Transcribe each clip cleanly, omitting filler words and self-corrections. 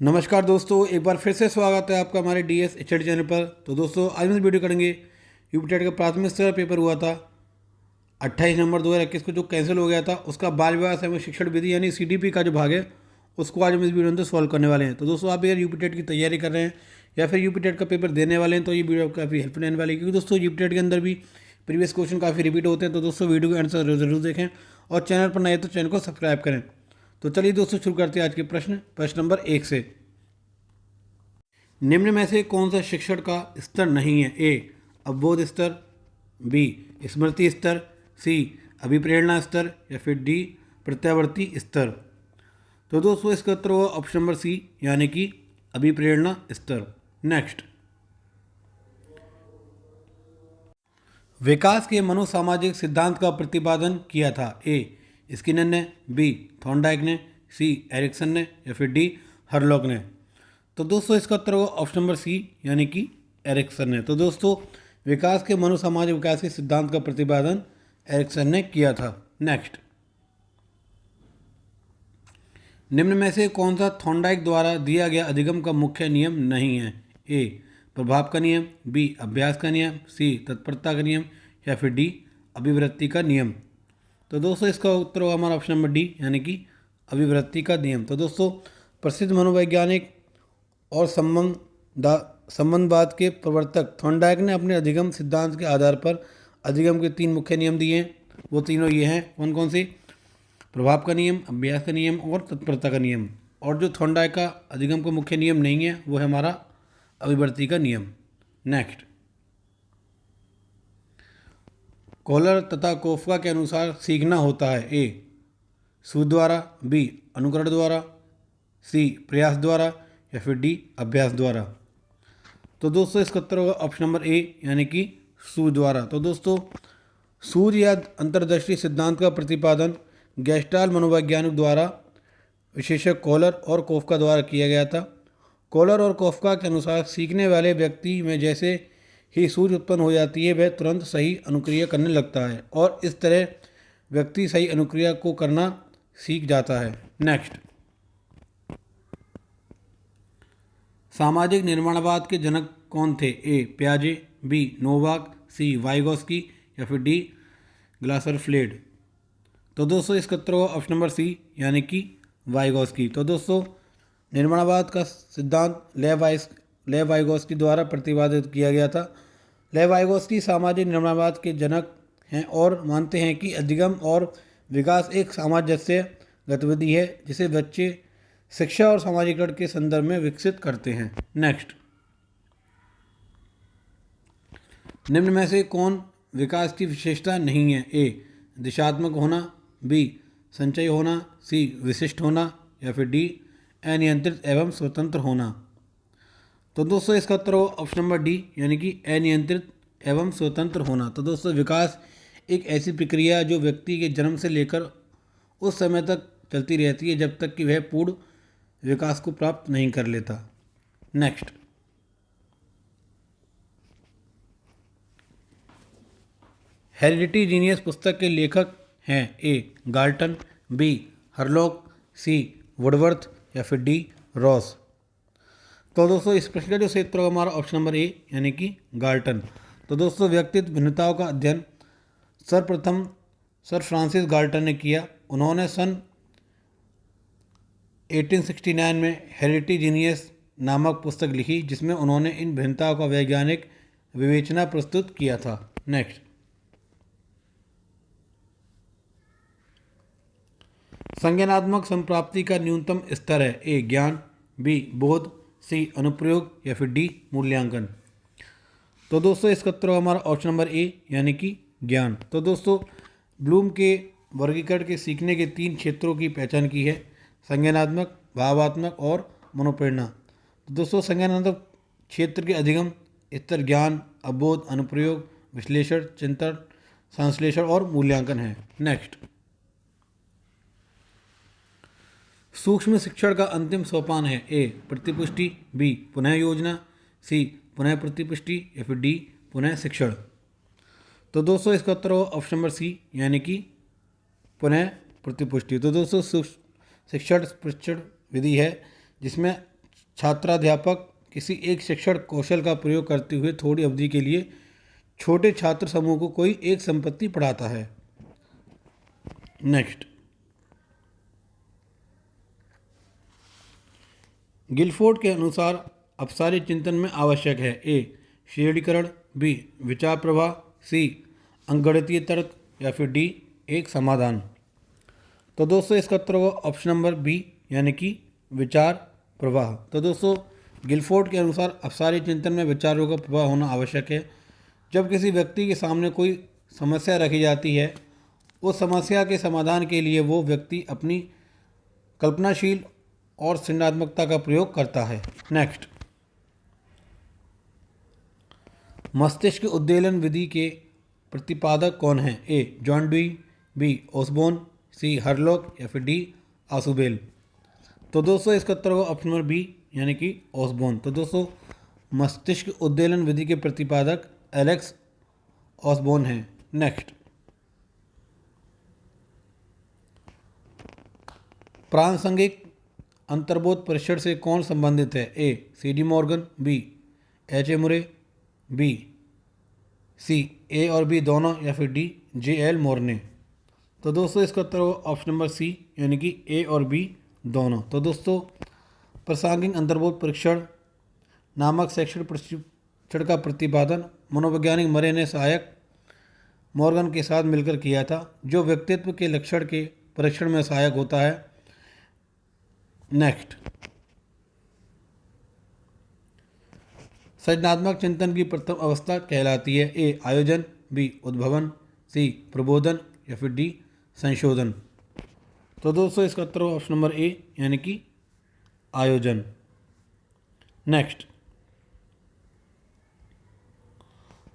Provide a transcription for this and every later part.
नमस्कार दोस्तों, एक बार फिर से स्वागत है आपका हमारे डीएस स्टडी चैनल पर। तो दोस्तों आज हम इस वीडियो करेंगे यूपीटेट का प्राथमिक स्तर पेपर हुआ था 28 नवंबर 2021 को, जो कैंसिल हो गया था। उसका बाल विवाह एवं शिक्षण विधि यानी सीडीपी का जो भाग है उसको आज हम इस वीडियो में अंदर सॉल्व करने वाले हैं। तो दोस्तों आप अगर यूपीटेट की तैयारी कर रहे हैं या फिर यूपीटेट का पेपर देने वाले हैं तो ये वीडियो काफ़ी हेल्पफुल रहने वाली है, क्योंकि दोस्तों यूपीटेट के अंदर भी प्रीवियस क्वेश्चन काफ़ी रिपीट होते हैं। तो दोस्तों वीडियो के आंसर जरूर देखें और चैनल पर नए तो चैनल को सब्सक्राइब करें। तो चलिए दोस्तों शुरू करते हैं आज के प्रश्न नंबर 1 से। निम्न में से कौन सा शिक्षण का स्तर नहीं है? ए अवबोध स्तर, बी स्मृति स्तर, सी अभिप्रेरणा स्तर या फिर डी प्रत्यावर्ती स्तर। तो दोस्तों इसका उत्तर होगा ऑप्शन नंबर सी यानी कि अभिप्रेरणा स्तर। नेक्स्ट, विकास के मनोसामाजिक सिद्धांत का प्रतिपादन किया था? ए स्किनर ने, बी थॉर्नडाइक ने, सी एरिक्सन ने या फिर डी हरलॉक ने। तो दोस्तों इसका उत्तर होगा ऑप्शन नंबर सी यानी कि एरिक्सन ने। तो दोस्तों विकास के मनोसामाजिक विकास के सिद्धांत का प्रतिपादन एरिक्सन ने किया था। नेक्स्ट, निम्न में से कौन सा थॉर्नडाइक द्वारा दिया गया अधिगम का मुख्य नियम नहीं है? ए प्रभाव का नियम, बी अभ्यास का नियम, सी तत्परता का नियम या फिर डी अभिवृत्ति का नियम। तो दोस्तों इसका उत्तर होगा हमारा ऑप्शन नंबर डी यानी कि अभिवृत्ति का नियम। तो दोस्तों प्रसिद्ध मनोवैज्ञानिक और संबंधवाद के प्रवर्तक थॉर्नडाइक ने अपने अधिगम सिद्धांत के आधार पर अधिगम के 3 मुख्य नियम दिए हैं। वो तीनों ये हैं, कौन कौन से? प्रभाव का नियम, अभ्यास का नियम और तत्परता का नियम। और जो थॉर्नडाइक का अधिगम का मुख्य नियम नहीं है वो है हमारा अभिवृत्ति का नियम। नेक्स्ट, कॉलर तथा कोफ्का के अनुसार सीखना होता है? ए सूद द्वारा, बी अनुकरण द्वारा, सी प्रयास द्वारा या फिर डी अभ्यास द्वारा। तो दोस्तों इसका उत्तर होगा ऑप्शन नंबर ए यानी कि सूद द्वारा। तो दोस्तों सूद या अंतर्दृष्टि सिद्धांत का प्रतिपादन गेस्टाल्ट मनोवैज्ञानिक द्वारा विशेषज्ञ कॉलर और कोफ्का द्वारा किया गया था। कॉलर और कोफ्का के अनुसार सीखने वाले व्यक्ति में जैसे ही सूझ उत्पन्न हो जाती है वह तुरंत सही अनुक्रिया करने लगता है और इस तरह व्यक्ति सही अनुक्रिया को करना सीख जाता है। नेक्स्ट, सामाजिक निर्माणवाद के जनक कौन थे? ए प्याजे, बी नोवाक, सी वाइगोस्की या फिर डी ग्लासर फ्लेड। तो दोस्तों इसका उत्तर होगा ऑप्शन नंबर सी यानी कि वाइगोस्की। तो दोस्तों निर्माणवाद का सिद्धांत लेव वाइगोस्की द्वारा प्रतिपादित किया गया था। लेव वाइगोस्की सामाजिक निर्माणवाद के जनक हैं और मानते हैं कि अधिगम और विकास एक सामंजस्य गतिविधि है जिसे बच्चे शिक्षा और सामाजिकरण के संदर्भ में विकसित करते हैं। नेक्स्ट, निम्न में से कौन विकास की विशेषता नहीं है? ए दिशात्मक होना, बी संचयी होना, सी विशिष्ट होना या फिर डी अनियंत्रित एवं स्वतंत्र होना। तो दोस्तों इसका उत्तर होगा ऑप्शन नंबर डी यानी कि अनियंत्रित एवं स्वतंत्र होना। तो दोस्तों विकास एक ऐसी प्रक्रिया है जो व्यक्ति के जन्म से लेकर उस समय तक चलती रहती है जब तक कि वह पूर्ण विकास को प्राप्त नहीं कर लेता। नेक्स्ट, हेरिडिटी जीनियस पुस्तक के लेखक हैं? ए गाल्टन, बी हरलॉक, सी वुडवर्थ या फिर डी रॉस। तो दोस्तों इस प्रश्न का जो सही उत्तर होगा हमारा ऑप्शन नंबर ए यानी कि गाल्टन। तो दोस्तों व्यक्तित्व भिन्नताओं का अध्ययन सर्वप्रथम सर फ्रांसिस गाल्टन ने किया। उन्होंने सन 1869 में हेरिडिटी जीनियस नामक पुस्तक लिखी जिसमें उन्होंने इन भिन्नताओं का वैज्ञानिक विवेचना प्रस्तुत किया था। नेक्स्ट, संज्ञानात्मक संप्राप्ति का न्यूनतम स्तर है? ए ज्ञान, बी बोध, सी अनुप्रयोग या फिर डी मूल्यांकन। तो दोस्तों इसका उत्तर होगा हमारा ऑप्शन नंबर ए यानी कि ज्ञान। तो दोस्तों ब्लूम के वर्गीकरण के सीखने के 3 क्षेत्रों की पहचान की है: संज्ञानात्मक, भावात्मक और मनोप्रेरणा। तो दोस्तों संज्ञानात्मक क्षेत्र के अधिगम स्तर ज्ञान, अवबोध, अनुप्रयोग, विश्लेषण, चिंतन, संश्लेषण और मूल्यांकन है। नेक्स्ट, सूक्ष्म शिक्षण का अंतिम सोपान है? ए प्रतिपुष्टि, बी पुनः योजना, सी पुनः प्रतिपुष्टि या फिर डी पुनः शिक्षण। तो दोस्तों इसका उत्तर होगा ऑप्शन नंबर सी यानी कि पुनः प्रतिपुष्टि। तो दोस्तों शिक्षण प्रशिक्षण विधि है जिसमें छात्राध्यापक किसी एक शिक्षण कौशल का प्रयोग करते हुए थोड़ी अवधि के लिए छोटे छात्र समूह को कोई एक संपत्ति पढ़ाता है। नेक्स्ट, गिलफोर्ड के अनुसार अपसारी चिंतन में आवश्यक है ए श्रेणीकरण, बी विचार प्रवाह, सी अंकगणितीय तर्क या फिर डी एक समाधान। तो दोस्तों इसका उत्तर होगा ऑप्शन नंबर बी यानी कि विचार प्रवाह। तो दोस्तों गिलफोर्ड के अनुसार अपसारी चिंतन में विचारों का प्रवाह होना आवश्यक है। जब किसी व्यक्ति के सामने कोई समस्या रखी जाती है, उस समस्या के समाधान के लिए वो व्यक्ति अपनी कल्पनाशील और सृजनात्मकता का प्रयोग करता है। नेक्स्ट, मस्तिष्क उद्वेलन विधि के प्रतिपादक कौन हैं? ए जॉन ड्यूई, बी ओसबोर्न, सी हरलॉक या फिर डी आसुबेल। तो दोस्तों इसका उत्तर होगा ऑप्शन नंबर बी यानी कि ओसबोर्न। तो दोस्तों मस्तिष्क उद्वेलन विधि के प्रतिपादक एलेक्स ओसबोर्न हैं। नेक्स्ट, प्रासंगिक अंतर्बोध परीक्षण से कौन संबंधित है? A C D Morgan, B H A Murray, B सी ए और बी दोनों या फिर डी जे एल मोरने। तो दोस्तों इसका उत्तर होगा ऑप्शन नंबर सी यानी कि ए और बी दोनों। तो दोस्तों प्रासंगिक अंतर्बोध परीक्षण नामक शैक्षणिक परीक्षण का प्रतिपादन मनोवैज्ञानिक मरे ने सहायक मॉर्गन के साथ मिलकर किया था, जो व्यक्तित्व के लक्षण के परीक्षण में सहायक होता है। नेक्स्ट, सृजनात्मक चिंतन की प्रथम अवस्था कहलाती है? ए आयोजन, बी उद्भवन, सी प्रबोधन या फिर डी संशोधन। तो दोस्तों इसका उत्तर ऑप्शन नंबर ए यानी कि आयोजन। नेक्स्ट,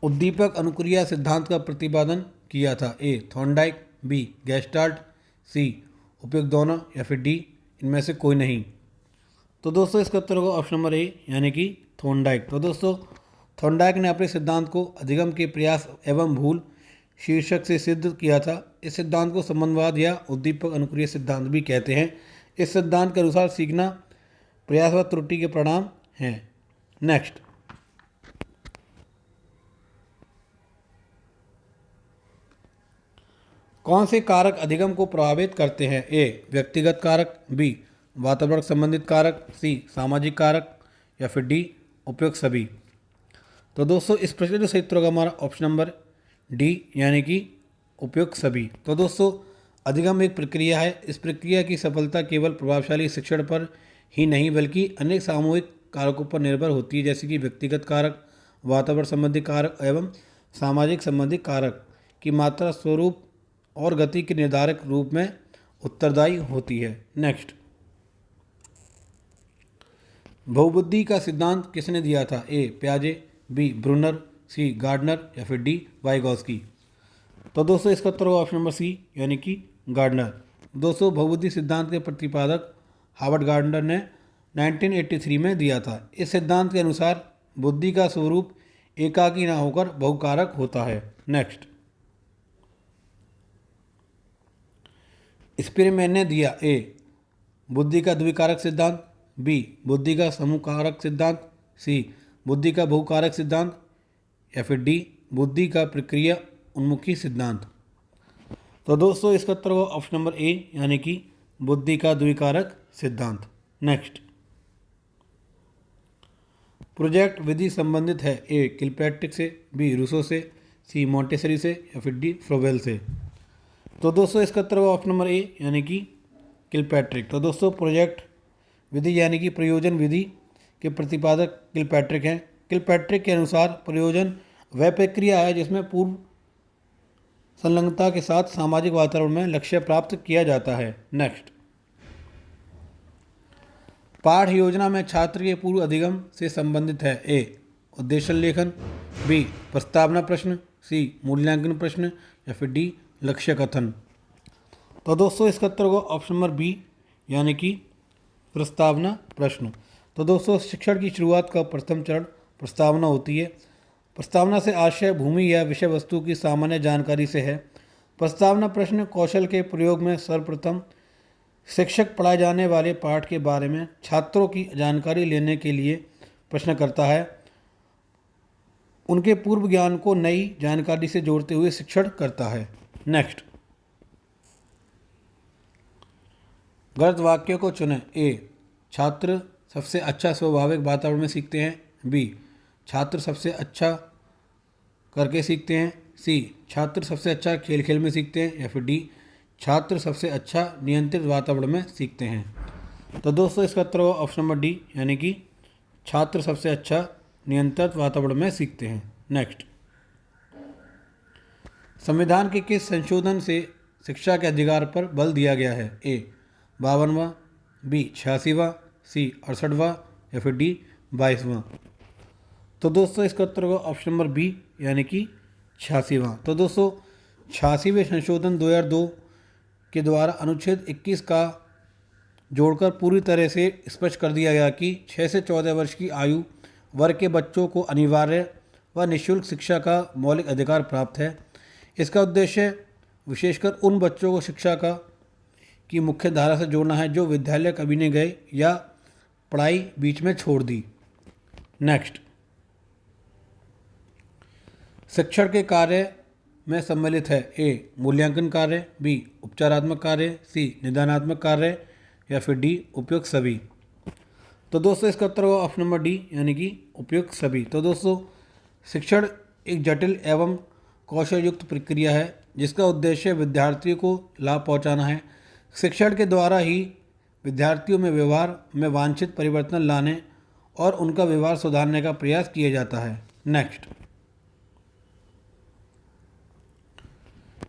उद्दीपक अनुक्रिया सिद्धांत का प्रतिपादन किया था? ए थॉर्नडाइक, बी गेस्टाल्ट, सी उपयुक्त दोनों या फिर डी इनमें से कोई नहीं। तो दोस्तों इसका उत्तर होगा ऑप्शन नंबर ए यानी कि थॉर्नडाइक। तो दोस्तों थॉर्नडाइक ने अपने सिद्धांत को अधिगम के प्रयास एवं भूल शीर्षक से सिद्ध किया था। इस सिद्धांत को संबंधवाद या उद्दीपक अनुक्रिया सिद्धांत भी कहते हैं। इस सिद्धांत के अनुसार सीखना प्रयास व त्रुटि के परिणाम हैं। नेक्स्ट, कौन से कारक अधिगम को प्रभावित करते हैं? ए व्यक्तिगत कारक, बी वातावरण संबंधित कारक, सी सामाजिक कारक या फिर डी उपयुक्त सभी। तो दोस्तों इस प्रश्न का सही उत्तर होगा हमारा ऑप्शन नंबर डी यानी कि उपयुक्त सभी। तो दोस्तों अधिगम एक प्रक्रिया है। इस प्रक्रिया की सफलता केवल प्रभावशाली शिक्षण पर ही नहीं बल्कि अनेक सामूहिक कारकों पर निर्भर होती है, जैसे कि व्यक्तिगत कारक, वातावरण संबंधी कारक एवं सामाजिक संबंधी कारक की मात्रा, स्वरूप और गति के निर्धारक रूप में उत्तरदायी होती है। नेक्स्ट, बहुबुद्धि का सिद्धांत किसने दिया था? ए प्याजे, बी ब्रूनर, सी गार्डनर या फिर डी वाइगॉस्की। तो दोस्तों इसका उत्तर होगा ऑप्शन नंबर सी यानी कि गार्डनर। दोस्तों बहुबुद्धि सिद्धांत के प्रतिपादक हार्वर्ड गार्डनर ने 1983 में दिया था। इस सिद्धांत के अनुसार बुद्धि का स्वरूप एकाकी न होकर बहुकारक होता है। नेक्स्ट, स्पिरमैन ने दिया? ए बुद्धि का द्विकारक सिद्धांत, बी बुद्धि का समूहकारक सिद्धांत, सी बुद्धि का बहुकारक सिद्धांत या फिर डी बुद्धि का प्रक्रिया उन्मुखी सिद्धांत। तो दोस्तों इसका उत्तर होगा ऑप्शन नंबर ए यानी कि बुद्धि का द्विकारक सिद्धांत। नेक्स्ट, प्रोजेक्ट विधि संबंधित है? ए किलपैट्रिक से, बी रूसो से, सी मॉन्टेसरी से या फिर डी फ्रोबेल से। तो दोस्तों इसका उत्तर होगा ऑप्शन नंबर ए यानी कि किलपैट्रिक। तो दोस्तों प्रोजेक्ट विधि यानी कि प्रयोजन विधि के प्रतिपादक किलपैट्रिक हैं। किलपैट्रिक के अनुसार प्रयोजन वह प्रक्रिया है जिसमें पूर्व संलग्नता के साथ सामाजिक वातावरण में लक्ष्य प्राप्त किया जाता है। नेक्स्ट, पाठ योजना में छात्र के पूर्व अधिगम से संबंधित है? ए उद्देश्य लेखन, बी प्रस्तावना प्रश्न, सी मूल्यांकन प्रश्न या फिर डी लक्ष्य कथन। तो दोस्तों इसका उत्तर होगा ऑप्शन नंबर बी यानी कि प्रस्तावना प्रश्न। तो दोस्तों शिक्षण की शुरुआत का प्रथम चरण प्रस्तावना होती है। प्रस्तावना से आशय, भूमि या विषय वस्तु की सामान्य जानकारी से है। प्रस्तावना प्रश्न कौशल के प्रयोग में सर्वप्रथम शिक्षक पढ़ाए जाने वाले पाठ के बारे में छात्रों की जानकारी लेने के लिए प्रश्न करता है। उनके पूर्व ज्ञान को नई जानकारी से जोड़ते हुए शिक्षण करता है। नेक्स्ट, गलत वाक्य को चुनें। ए, छात्र सबसे अच्छा स्वाभाविक वातावरण में सीखते हैं। बी, छात्र सबसे अच्छा करके सीखते हैं। सी, छात्र सबसे अच्छा खेल खेल में सीखते हैं। या फिर डी, छात्र सबसे अच्छा नियंत्रित वातावरण में सीखते हैं। तो दोस्तों इसका उत्तर होगा ऑप्शन नंबर डी, यानी कि छात्र सबसे अच्छा नियंत्रित वातावरण में सीखते हैं। नेक्स्ट, संविधान के किस संशोधन से शिक्षा के अधिकार पर बल दिया गया है? ए, 52वां, बी, 86वां, सी, 68वां, या फिर डी, 22वां। तो दोस्तों इसका उत्तर होगा ऑप्शन नंबर बी, यानी कि 86वां। तो दोस्तों 86वें संशोधन 2002 के द्वारा अनुच्छेद 21 का जोड़कर पूरी तरह से स्पष्ट कर दिया गया कि 6 से 14 वर्ष की आयु वर्ग के बच्चों को अनिवार्य व निःशुल्क शिक्षा का मौलिक अधिकार प्राप्त है। इसका उद्देश्य विशेषकर उन बच्चों को शिक्षा का की मुख्य धारा से जोड़ना है जो विद्यालय कभी नहीं गए या पढ़ाई बीच में छोड़ दी। नेक्स्ट, शिक्षण के कार्य में सम्मिलित है। ए, मूल्यांकन कार्य, बी, उपचारात्मक कार्य, सी, निदानात्मक कार्य, या फिर डी, उपयुक्त सभी। तो दोस्तों इसका उत्तर होगा ऑप्शन नंबर डी, यानी कि उपयुक्त सभी। तो दोस्तों शिक्षण एक जटिल एवं कौशल युक्त प्रक्रिया है जिसका उद्देश्य विद्यार्थियों को लाभ पहुंचाना है। शिक्षण के द्वारा ही विद्यार्थियों में व्यवहार में वांछित परिवर्तन लाने और उनका व्यवहार सुधारने का प्रयास किया जाता है। नेक्स्ट,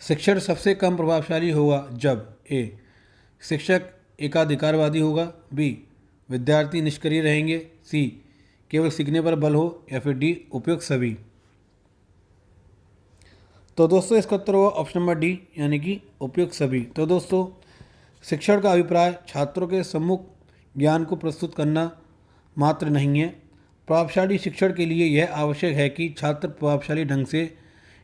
शिक्षण सबसे कम प्रभावशाली होगा जब ए, शिक्षक एकाधिकारवादी होगा, बी, विद्यार्थी निष्क्रिय रहेंगे, सी, केवल सीखने पर बल हो, या फिर डी, उपयुक्त सभी। तो दोस्तों इसका उत्तर होगा ऑप्शन नंबर डी, यानी कि उपयुक्त सभी। तो दोस्तों शिक्षण का अभिप्राय छात्रों के सम्मुख ज्ञान को प्रस्तुत करना मात्र नहीं है। प्रभावशाली शिक्षण के लिए यह आवश्यक है कि छात्र प्रभावशाली ढंग से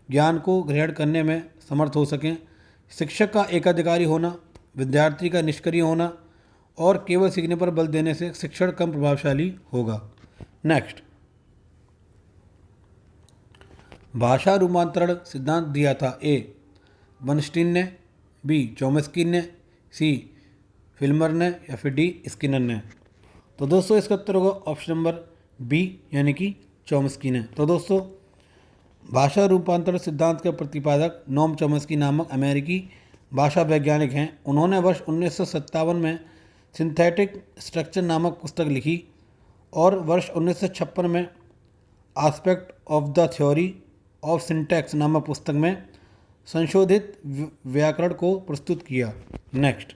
ज्ञान को ग्रहण करने में समर्थ हो सकें। शिक्षक का एकाधिकारी होना, विद्यार्थी का निष्क्रिय होना और केवल सीखने पर बल देने से शिक्षण कम प्रभावशाली होगा। नेक्स्ट, भाषा रूपांतरण सिद्धांत दिया था। ए, बर्नस्टीन ने, बी, चॉम्स्की ने, सी, फिल्मर ने, या फिर डी, स्किनर ने। तो दोस्तों इसका उत्तर होगा ऑप्शन नंबर बी, यानी कि चॉम्स्की ने। तो दोस्तों भाषा रूपांतरण सिद्धांत के प्रतिपादक नोम चॉम्स्की नामक अमेरिकी भाषा वैज्ञानिक हैं। उन्होंने वर्ष 1957 में सिंथेटिक स्ट्रक्चर नामक पुस्तक लिखी और वर्ष 1956 में aspect of the theory of syntax नामक पुस्तक में संशोधित व्याकरण को प्रस्तुत किया। नेक्स्ट,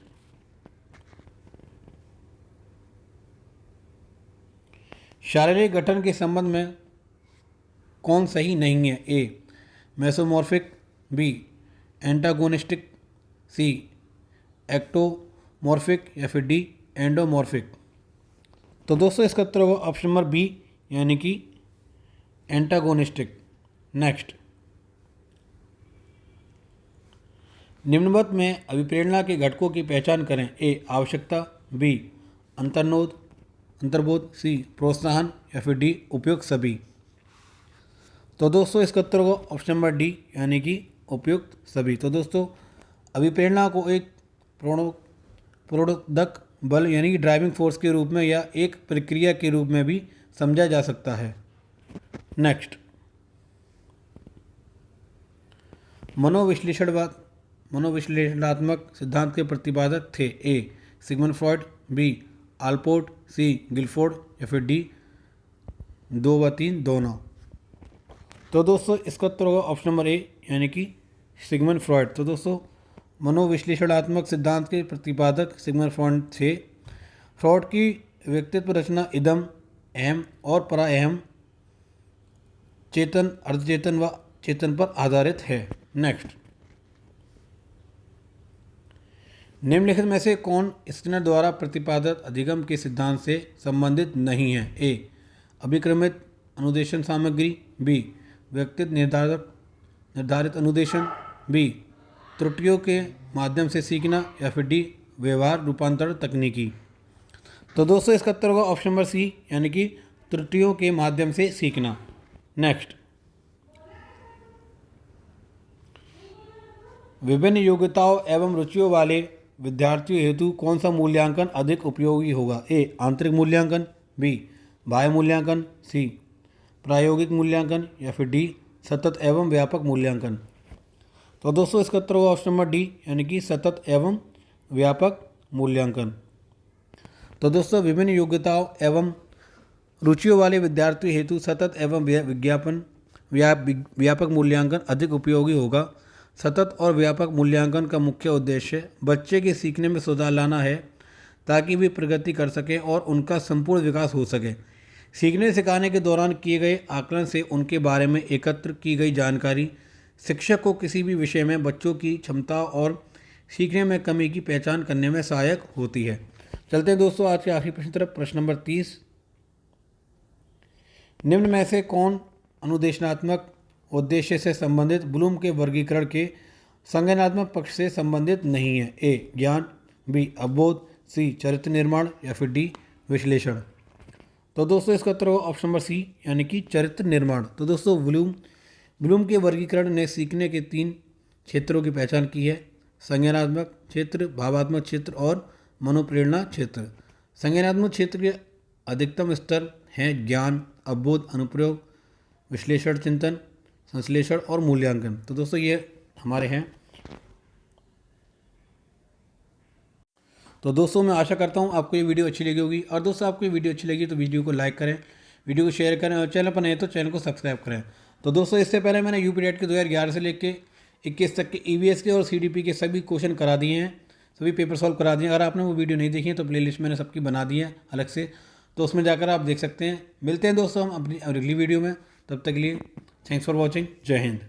शारीरिक गठन के संबंध में कौन सही नहीं है? ए, मेसोमॉर्फिक, बी, एंटागोनिस्टिक, सी, एक्टोमॉर्फिक, या फिर डी, एंडोमॉर्फिक। तो दोस्तों इसका उत्तर होगा ऑप्शन नंबर बी, यानी कि एंटागोनिस्टिक। नेक्स्ट, निम्नवत में अभिप्रेरणा के घटकों की पहचान करें। ए, आवश्यकता, बी, अंतर्बोध, सी, प्रोत्साहन, या फिर डी, उपयुक्त सभी। तो दोस्तों इसका उत्तर होगा ऑप्शन नंबर डी, यानी कि उपयुक्त सभी। तो दोस्तों अभिप्रेरणा को एक प्रेरक बल यानी कि ड्राइविंग फोर्स के रूप में या एक प्रक्रिया के रूप में भी समझा जा सकता है। नेक्स्ट, मनोविश्लेषणात्मक सिद्धांत के प्रतिपादक थे। ए, सिगमंड फ्रॉइड, बी, आलपोर्ट, सी, गिलफोर्ड, या फिर डी, 2 व 3 दोनों। तो दोस्तों इसका उत्तर होगा ऑप्शन नंबर ए, यानी कि सिगमंड फ्रॉइड। तो दोस्तों मनोविश्लेषणात्मक सिद्धांत के प्रतिपादक सिगमंड फ्रॉइड थे। फ्रॉइड की व्यक्तित्व रचना इदम, अहम और पराअहम, चेतन, अर्धचेतन व चेतन पर आधारित है। नेक्स्ट, निम्नलिखित में से कौन स्किनर द्वारा प्रतिपादित अधिगम के सिद्धांत से संबंधित नहीं है? ए, अभिक्रमित अनुदेशन सामग्री, बी, व्यक्तित्व निर्धारित अनुदेशन, बी, त्रुटियों के माध्यम से सीखना, या फिर डी, व्यवहार रूपांतरण तकनीकी। तो दोस्तों इसका उत्तर होगा ऑप्शन नंबर सी, यानी कि त्रुटियों के माध्यम से सीखना। नेक्स्ट, विभिन्न योग्यताओं एवं रुचियों वाले विद्यार्थियों हेतु कौन सा मूल्यांकन अधिक उपयोगी होगा? ए आंतरिक मूल्यांकन, बी बाह्य मूल्यांकन, सी प्रायोगिक मूल्यांकन या फिर डी सतत एवं व्यापक मूल्यांकन। तो दोस्तों इसका उत्तर होगा ऑप्शन नंबर डी, यानी कि सतत एवं व्यापक मूल्यांकन। तो दोस्तों विभिन्न योग्यताओं एवं रुचियों वाले विद्यार्थियों हेतु सतत एवं व्यापक मूल्यांकन अधिक उपयोगी होगा। सतत और व्यापक मूल्यांकन का मुख्य उद्देश्य बच्चे के सीखने में सुधार लाना है ताकि वे प्रगति कर सकें और उनका संपूर्ण विकास हो सके। सीखने सिखाने के दौरान किए गए आकलन से उनके बारे में एकत्र की गई जानकारी शिक्षक को किसी भी विषय में बच्चों की क्षमता और सीखने में कमी की पहचान करने में सहायक होती है। चलते हैं दोस्तों आज के आखिरी प्रश्न तरफ। प्रश्न नंबर 30, निम्न में से कौन अनुदेशनात्मक उद्देश्य से संबंधित ब्लूम के वर्गीकरण के संज्ञानात्मक पक्ष से संबंधित नहीं है? ए ज्ञान, बी अवबोध, सी चरित्र निर्माण या फिर डी विश्लेषण। तो दोस्तों इसका उत्तर होगा ऑप्शन नंबर सी, यानी कि चरित्र निर्माण। तो दोस्तों ब्लूम के वर्गीकरण ने सीखने के 3 क्षेत्रों की पहचान की है: संज्ञानात्मक क्षेत्र, भावात्मक क्षेत्र और मनोप्रेरणा क्षेत्र। संज्ञानात्मक क्षेत्र के अधिकतम स्तर हैं ज्ञान, अवबोध, अनुप्रयोग, विश्लेषण, चिंतन, संश्लेषण और मूल्यांकन। तो दोस्तों ये हमारे हैं। तो दोस्तों मैं आशा करता हूँ आपको ये वीडियो अच्छी लगी होगी, और दोस्तों आपको ये वीडियो अच्छी लगी तो वीडियो को लाइक करें, वीडियो को शेयर करें, और चैनल पर नए तो चैनल को सब्सक्राइब करें। तो दोस्तों इससे पहले मैंने यूपी टेट के 2011 से लेकर 21 तक के ईवीएस के और सीडीपी के सभी क्वेश्चन करा दिए हैं, सभी पेपर सॉल्व करा दिए हैं। अगर आपने वो वीडियो नहीं देखी है तो प्लेलिस्ट मैंने सबकी बना दी है अलग से, तो उसमें जाकर आप देख सकते हैं। मिलते हैं दोस्तों हम अपनी अगली वीडियो में, तब तक के लिए थैंक्स फॉर वॉचिंग। जय हिंद।